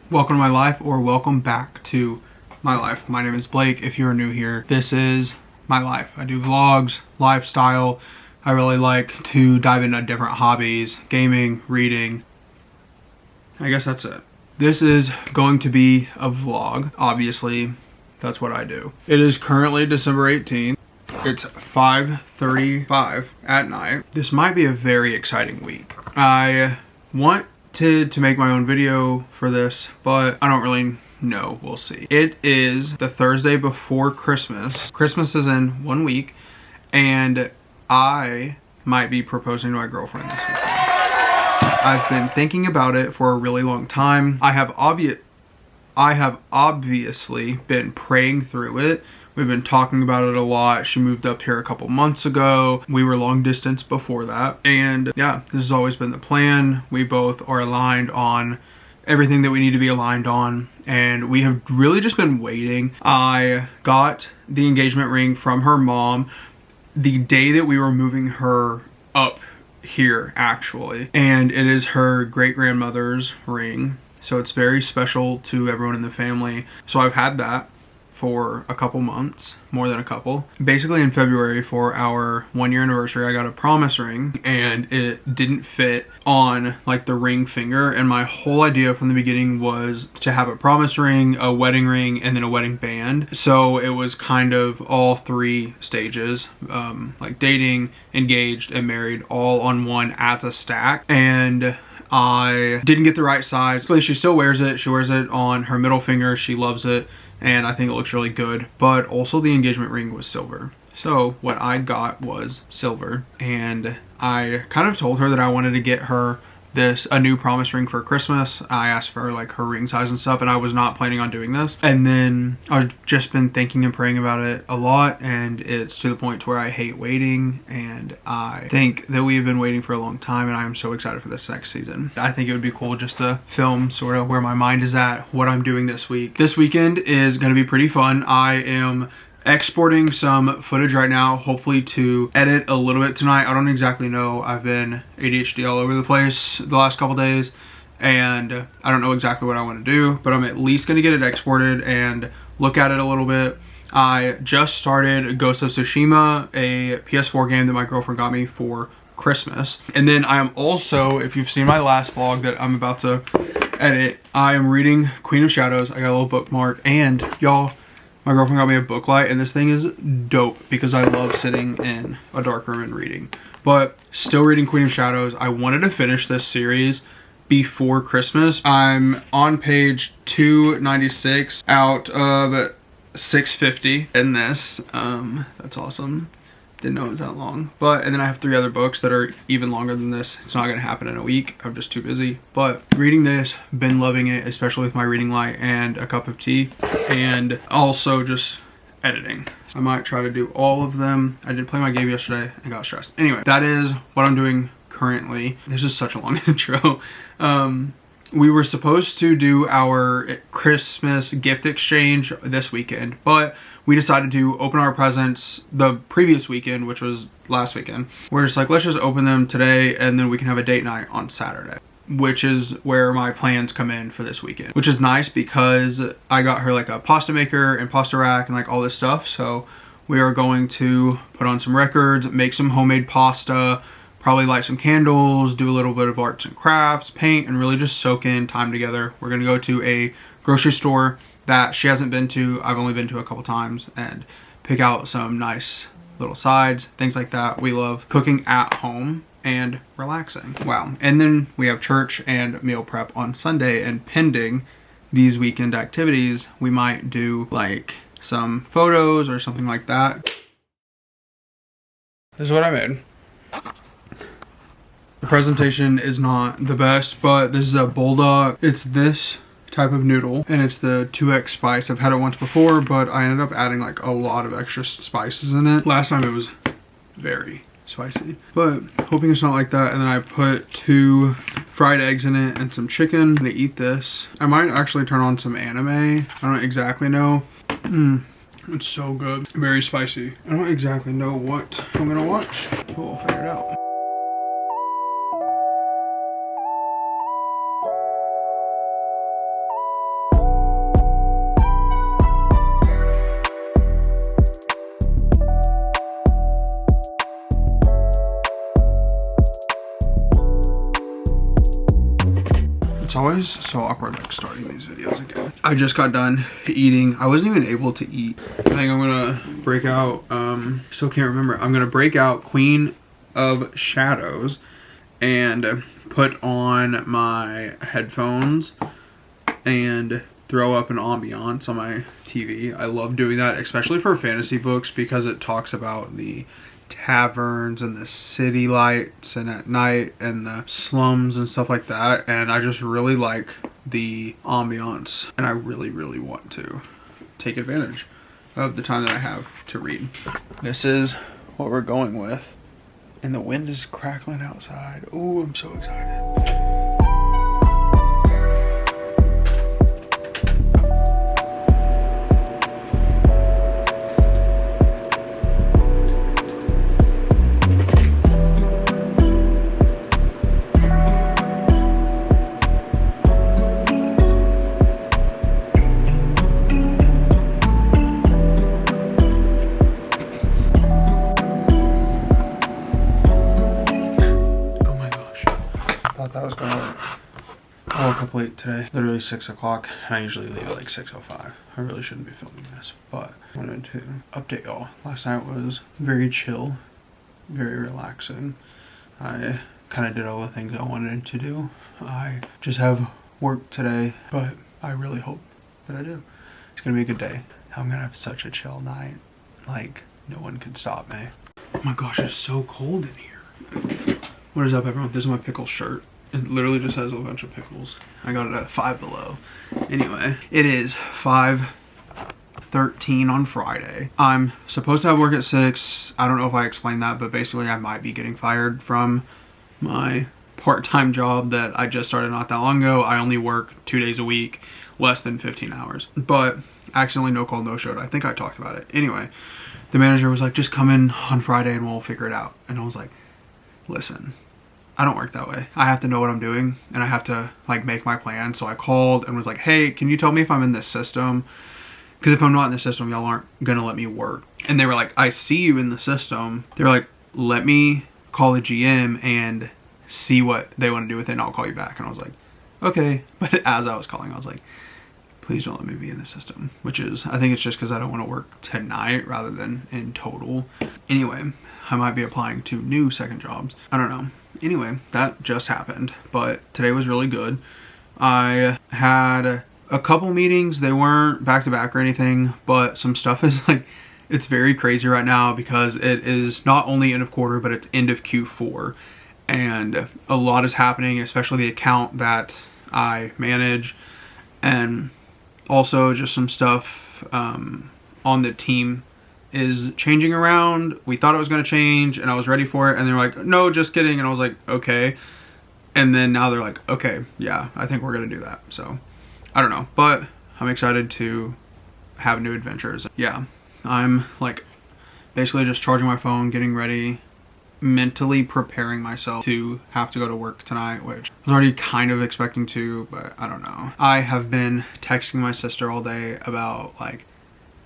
Welcome to my life, or welcome back to my life. My name is Blake. If you're new here, this is my life. I do vlogs, lifestyle. I really like to dive into different hobbies, gaming, reading. I guess that's it. This is going to be a vlog. Obviously, that's what I do. It is currently December 18th. It's 5:35 at night. This might be a very exciting week. I want to make my own video for this, but I don't really know. We'll see. It is the Thursday before Christmas. Christmas is in 1 week, and I might be proposing to my girlfriend this weekend. I've been thinking about it for a really long time. I have obviously been praying through it. We've been talking about it a lot. She moved up here a couple months ago. We were long distance before that. And yeah, this has always been the plan. We both are aligned on everything that we need to be aligned on. And we have really just been waiting. I got the engagement ring from her mom the day that we were moving her up here, actually. And it is her great-grandmother's ring. So it's very special to everyone in the family. So I've had that for a couple months, more than a couple. Basically in February for our 1-year anniversary, I got a promise ring and it didn't fit on like the ring finger. And my whole idea from the beginning was to have a promise ring, a wedding ring, and then a wedding band. So it was kind of all three stages, like dating, engaged, and married all on one as a stack. And I didn't get the right size. She still wears it. She wears it on her middle finger. She loves it. And I think it looks really good. But also the engagement ring was silver. So what I got was silver. And I kind of told her that I wanted to get her a new promise ring for Christmas. I asked for like her ring size and stuff, and I was not planning on doing this. And then I've just been thinking and praying about it a lot, and it's to the point where I hate waiting, and I think that we've been waiting for a long time, and I am so excited for this next season. I think it would be cool just to film sort of where my mind is at, what I'm doing this week. This weekend is going to be pretty fun. I am exporting some footage right now, hopefully to edit a little bit tonight. I don't exactly know. I've been ADHD all over the place the last couple days, and I don't know exactly what I want to do, but I'm at least going to get it exported and look at it a little bit. I just started Ghost of Tsushima, a PS4 game that my girlfriend got me for Christmas. And then I am also, if you've seen my last vlog that I'm about to edit, I am reading Queen of Shadows. I got a little bookmark, and y'all, my girlfriend got me a book light, and this thing is dope because I love sitting in a dark room and reading. But still reading Queen of Shadows. I wanted to finish this series before Christmas. I'm on page 296 out of 650 in this. That's awesome. Didn't know it was that long. And then I have 3 other books that are even longer than this. It's not gonna happen in a week. I'm just too busy. But reading this, been loving it, especially with my reading light and a cup of tea. And also just editing. I might try to do all of them. I did play my game yesterday and got stressed. Anyway, that is what I'm doing currently. This is such a long intro. We were supposed to do our Christmas gift exchange this weekend, but we decided to open our presents the previous weekend, which was last weekend. We're just like, let's just open them today, and then we can have a date night on Saturday, which is where my plans come in for this weekend, which is nice because I got her like a pasta maker and pasta rack and like all this stuff. So we are going to put on some records, make some homemade pasta, probably light some candles, do a little bit of arts and crafts, paint, and really just soak in time together. We're gonna go to a grocery store that she hasn't been to. I've only been to a couple times, and pick out some nice little sides, things like that. We love cooking at home and relaxing. Wow. And then we have church and meal prep on Sunday, and pending these weekend activities, we might do like some photos or something like that. This is what I made. The presentation is not the best, but this is a bulldog. It's this type of noodle, and it's the 2X spice. I've had it once before, but I ended up adding like a lot of extra spices in it. Last time it was very spicy, but hoping it's not like that. And then I put 2 fried eggs in it and some chicken. I'm gonna eat this. I might actually turn on some anime. I don't exactly know. It's so good. Very spicy. I don't exactly know what I'm gonna watch, but we'll figure it out. always so awkward like starting these videos again. I just got done eating. I wasn't even able to eat. I think I'm gonna break out, still can't remember. I'm gonna break out Queen of Shadows and put on my headphones and throw up an ambiance on my TV. I love doing that, especially for fantasy books, because it talks about the taverns and the city lights and at night and the slums and stuff like that, and I just really like the ambiance, and I really want to take advantage of the time that I have to read. This is what we're going with, and the wind is crackling outside. Oh, I'm so excited. That was gonna work. I woke up late today, literally 6 o'clock. I usually leave at like 6:05. I really shouldn't be filming this, but I wanted to update y'all. Last night was very chill, very relaxing. I kind of did all the things I wanted to do. I just have work today, but I really hope that I do. It's gonna be a good day. I'm gonna have such a chill night. Like, no one can stop me. Oh my gosh, it's so cold in here. What is up, everyone? This is my pickle shirt. It literally just has a bunch of pickles. I got it at Five Below. Anyway, it is 5:13 on Friday. I'm supposed to have work at 6. I don't know if I explained that, but basically I might be getting fired from my part-time job that I just started not that long ago. I only work 2 days a week, less than 15 hours. But accidentally no call, no showed. I think I talked about it. Anyway, the manager was like, just come in on Friday and we'll figure it out. And I was like, listen, I don't work that way. I have to know what I'm doing, and I have to like make my plan. So I called and was like, hey, can you tell me if I'm in this system? Because if I'm not in the system, y'all aren't gonna let me work. And they were like, I see you in the system. They were like, let me call the GM and see what they want to do with it, and I'll call you back. And I was like, okay. But as I was calling, I was like, please don't let me be in the system. Which is, I think it's just because I don't want to work tonight rather than in total. Anyway, I might be applying to new second jobs. I don't know. Anyway, that just happened, but today was really good. I had a couple meetings. They weren't back to back or anything, but some stuff is like, it's very crazy right now because it is not only end of quarter, but it's end of Q4. And a lot is happening, especially the account that I manage, and also just some stuff on the team is changing around. We thought it was going to change and I was ready for it, and they're like, no, just kidding. And I was like, okay. And then now they're like, okay, yeah, I think we're going to do that. So I don't know, but I'm excited to have new adventures. Yeah, I'm like basically just charging my phone, getting ready, mentally preparing myself to have to go to work tonight, which I was already kind of expecting to, but I don't know. I have been texting my sister all day about, like,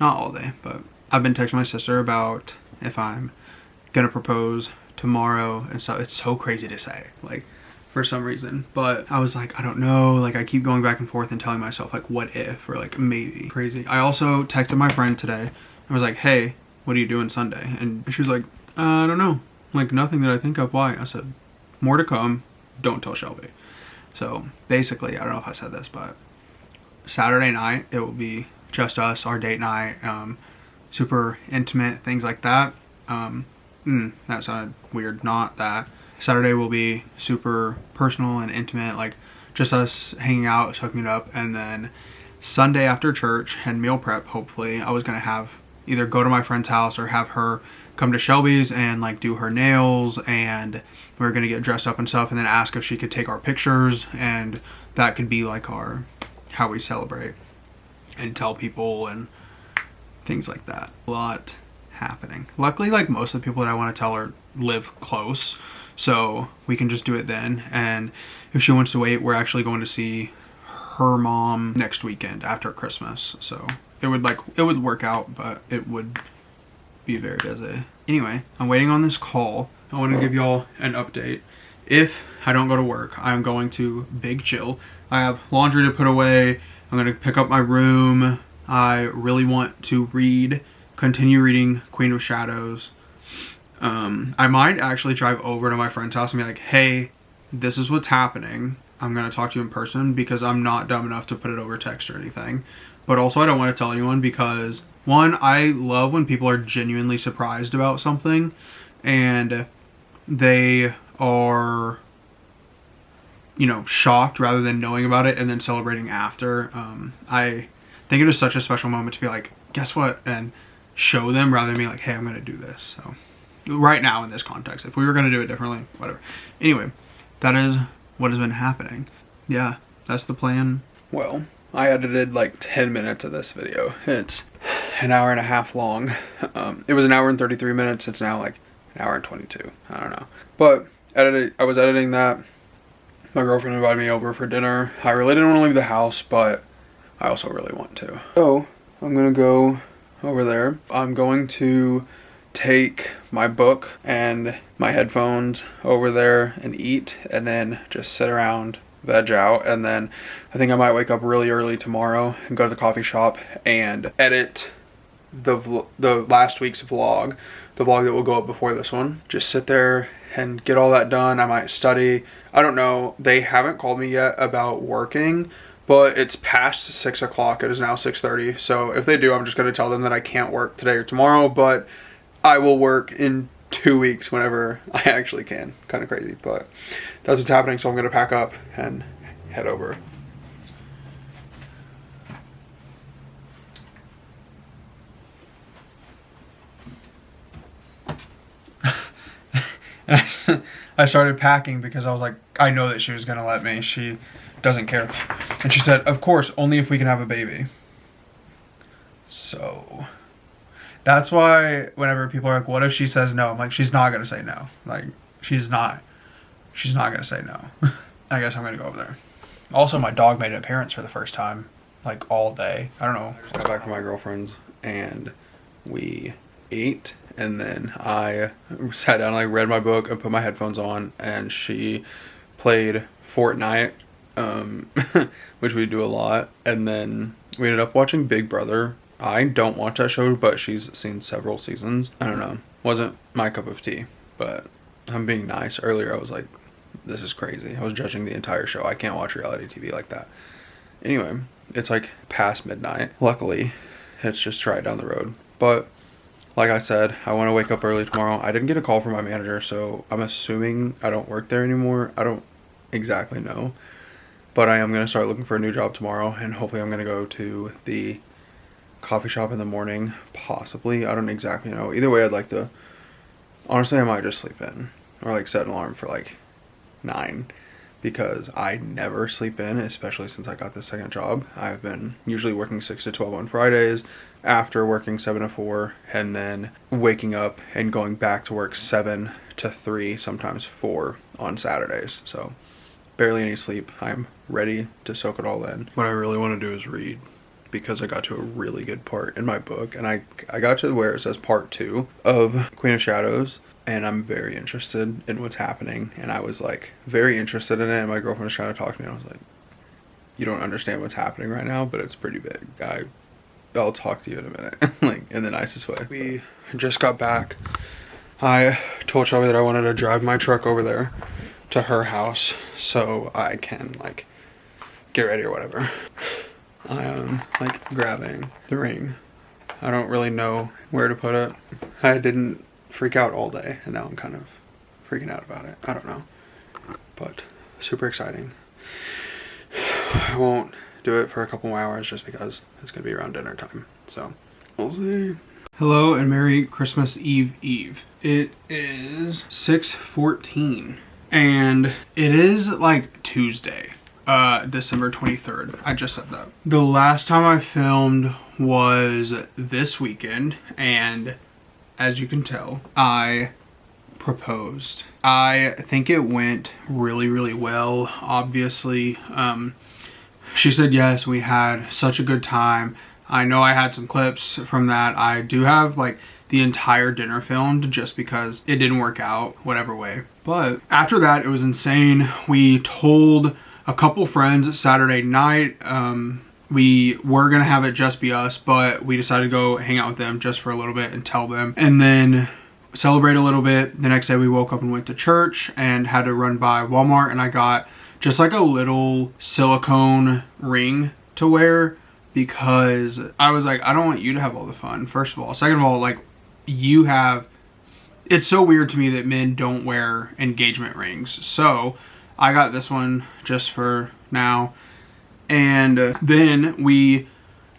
not all day, but I've been texting my sister about if I'm gonna propose tomorrow, and so it's so crazy to say, like, for some reason, but I was like, I don't know, like, I keep going back and forth and telling myself, like, what if, or like, maybe. Crazy. I also texted my friend today and was like, hey, what are you doing Sunday? And she was like, I don't know, like, nothing that I think of. Why? I said, more to come, don't tell Shelby. So basically, I don't know if I said this, but Saturday night it will be just us, our date night, super intimate, things like that. That sounded weird. Not that. Saturday will be super personal and intimate, like just us hanging out, hooking it up. And then Sunday after church and meal prep, hopefully, I was gonna have either go to my friend's house or have her come to Shelby's and like do her nails, and we were gonna get dressed up and stuff, and then ask if she could take our pictures, and that could be like our how we celebrate and tell people and things like that. A lot happening. Luckily, like, most of the people that I want to tell are live close, so we can just do it then. And if she wants to wait, we're actually going to see her mom next weekend after Christmas, so it would work out, but it would be very busy. Anyway, I'm waiting on this call. I want to give y'all an update. If I don't go to work, I'm going to Big Chill I have laundry to put away. I'm gonna pick up my room. I really want to continue reading Queen of Shadows. I might actually drive over to my friend's house and be like, hey, this is what's happening. I'm gonna talk to you in person, because I'm not dumb enough to put it over text or anything. But also I don't want to tell anyone, because one, I love when people are genuinely surprised about something and they are, you know, shocked rather than knowing about it and then celebrating after. I think it is such a special moment to be like, guess what? And show them, rather than being like, hey, I'm gonna do this. So right now in this context, if we were gonna do it differently, whatever. Anyway, that is what has been happening. Yeah, that's the plan. Well, I edited like 10 minutes of this video. It's an hour and a half long. It was an hour and 33 minutes. It's now like an hour and 22. I don't know. But I was editing that. My girlfriend invited me over for dinner. I really didn't want to leave the house, but I also really want to. So I'm gonna go over there. I'm going to take my book and my headphones over there and eat, and then just sit around, veg out, and then I think I might wake up really early tomorrow and go to the coffee shop and edit the last week's vlog, the vlog that will go up before this one. Just sit there and get all that done. I might study. I don't know. They haven't called me yet about working, but it's past 6 o'clock. It is now 6:30. So if they do, I'm just going to tell them that I can't work today or tomorrow, but I will work in 2 weeks whenever I actually can. Kind of crazy, but that's what's happening. So I'm going to pack up and head over. And I started packing because I was like, I know that she was going to let me. She doesn't care. And she said, of course, only if we can have a baby. So that's why whenever people are like, what if she says no? I'm like, she's not going to say no. Like, she's not going to say no. I guess I'm going to go over there. Also, my dog made an appearance for the first time, like all day. I don't know. I just got back from my girlfriend's and we ate, and then I sat down, like read my book and put my headphones on, and she played Fortnite, which we do a lot, and then we ended up watching Big Brother. I don't watch that show, but she's seen several seasons. I don't know. Wasn't my cup of tea, but I'm being nice. Earlier I was like, this is crazy. I was judging the entire show. I can't watch reality TV like that. Anyway, it's like past midnight. Luckily, it's just right down the road. But like I said, I want to wake up early tomorrow. I didn't get a call from my manager, so I'm assuming I don't work there anymore. I don't exactly know. But I am going to start looking for a new job tomorrow, and hopefully I'm going to go to the coffee shop in the morning, possibly. I don't exactly know. Either way, I'd like to, honestly, I might just sleep in, or like set an alarm for like 9, because I never sleep in, especially since I got this second job. I've been usually working 6 to 12 on Fridays, after working 7 to 4, and then waking up and going back to work 7 to 3, sometimes 4 on Saturdays. So barely any sleep. I'm ready to soak it all in. What I really want to do is read, because I got to a really good part in my book, and I got to where it says part 2 of Queen of Shadows, and I'm very interested in what's happening, and I was like very interested in it, and my girlfriend was trying to talk to me, and I was like, you don't understand what's happening right now, but it's pretty big. I'll talk to you in a minute. Like, in the nicest way. We just got back. I told Shelby that I wanted to drive my truck over there to her house so I can like get ready or whatever. I am like grabbing the ring. I don't really know where to put it. I didn't freak out all day, and now I'm kind of freaking out about it. I don't know, but super exciting. I won't do it for a couple more hours just because it's gonna be around dinner time, so we'll see. Hello and Merry Christmas Eve. It is 6:14 and it is like Tuesday, December 23rd. I just said that. The last time I filmed was this weekend, and as you can tell, I proposed. I think it went really, really well, obviously. She said yes. We had such a good time. I know I had some clips from that. I do have like the entire dinner filmed just because it didn't work out, whatever way. But after that, it was insane. We told a couple friends Saturday night. We were gonna have it just be us, but we decided to go hang out with them just for a little bit and tell them, and then celebrate a little bit. The next day we woke up and went to church and had to run by Walmart, and I got just like a little silicone ring to wear because I was like, I don't want you to have all the fun, first of all. Second of all, like, you have, it's so weird to me that men don't wear engagement rings. So I got this one just for now. And then we,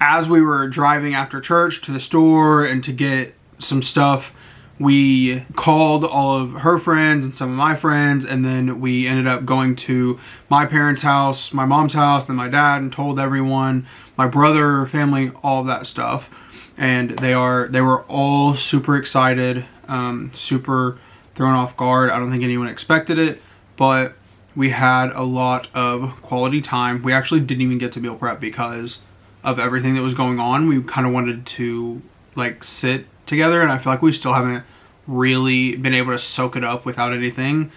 as we were driving after church to the store and to get some stuff, we called all of her friends and some of my friends, and then we ended up going to my parents' house, my mom's house, and my dad, and told everyone, my brother, family, all of that stuff. And they were all super excited, super thrown off guard. I don't think anyone expected it, but we had a lot of quality time. We actually didn't even get to meal prep because of everything that was going on. We kind of wanted to like sit together, and I feel like we still haven't really been able to soak it up without anything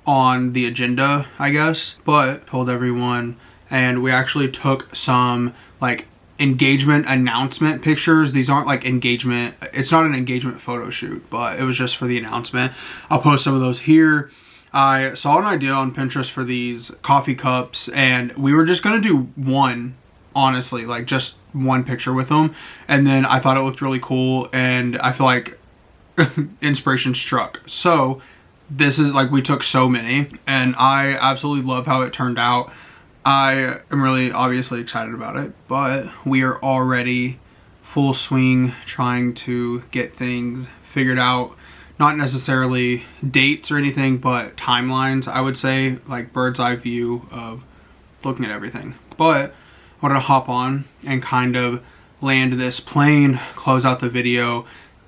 on the agenda, I guess. But told everyone, and we actually took some like engagement announcement pictures. These aren't like engagement, it's not an engagement photo shoot, but it was just for the announcement. I'll post some of those here. I saw an idea on Pinterest for these coffee cups, and we were just gonna do one, honestly, like just one picture with them. And then I thought it looked really cool, and I feel like inspiration struck. So this is like, we took so many, and I absolutely love how it turned out. I am really obviously excited about it, but we are already full swing trying to get things figured out. Not necessarily dates or anything, but timelines, I would say, like bird's eye view of looking at everything. But I wanted to hop on and kind of land this plane, close out the video.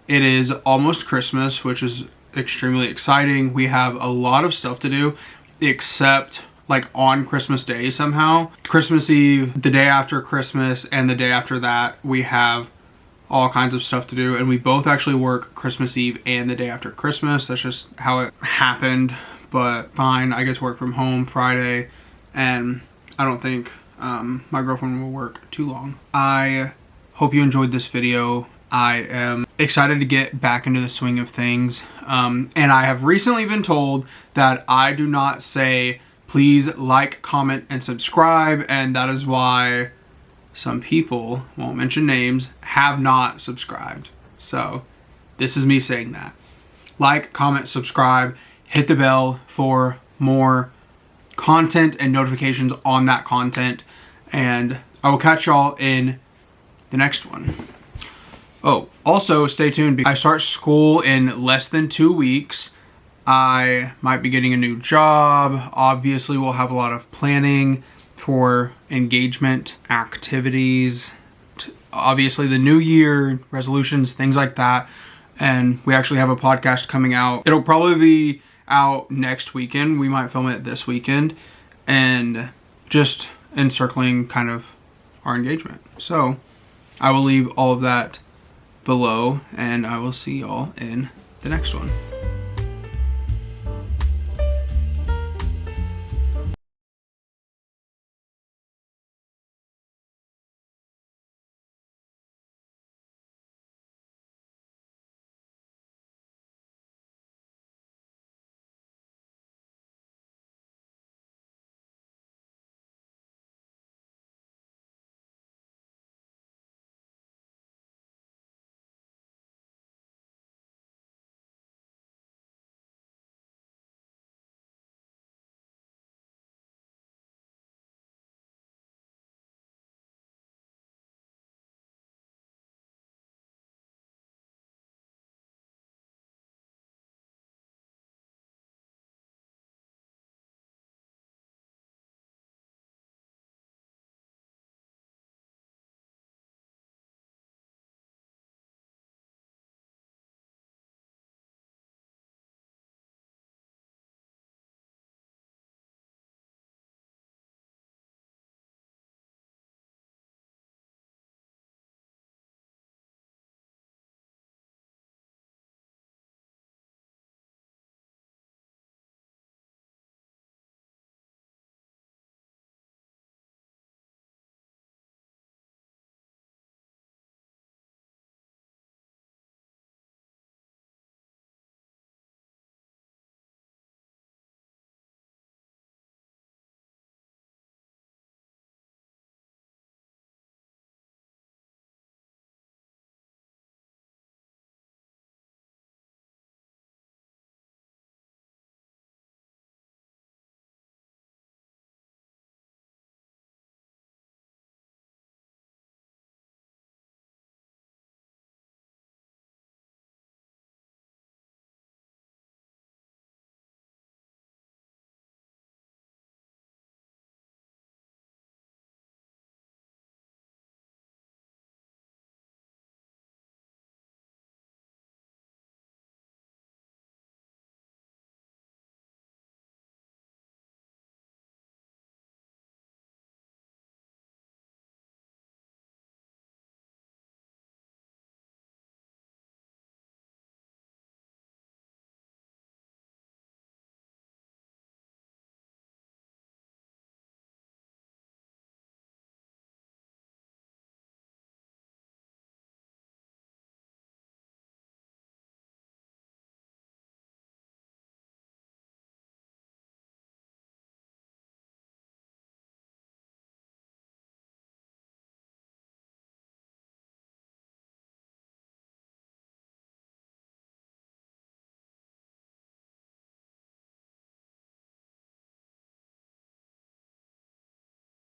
It is almost Christmas, which is extremely exciting. We have a lot of stuff to do, except like on Christmas Day somehow. Christmas Eve, the day after Christmas, and the day after that, we have all kinds of stuff to do, and we both actually work Christmas Eve and the day after Christmas. That's just how it happened, but fine. I get to work from home Friday, and I don't think my girlfriend will work too long. I hope you enjoyed this video. I am excited to get back into the swing of things, and I have recently been told that I do not say please like, comment, and subscribe, and that is why some people, won't mention names, have not subscribed. So this is me saying that. Like, comment, subscribe, hit the bell for more content and notifications on that content, and I will catch y'all in the next one. Oh, also stay tuned because I start school in less than 2 weeks. I might be getting a new job. Obviously, we'll have a lot of planning for engagement activities, obviously the new year resolutions, things like that. And we actually have a podcast coming out. It'll probably be out next weekend. We might film it this weekend, and just encircling kind of our engagement. So I will leave all of that below, and I will see y'all in the next one.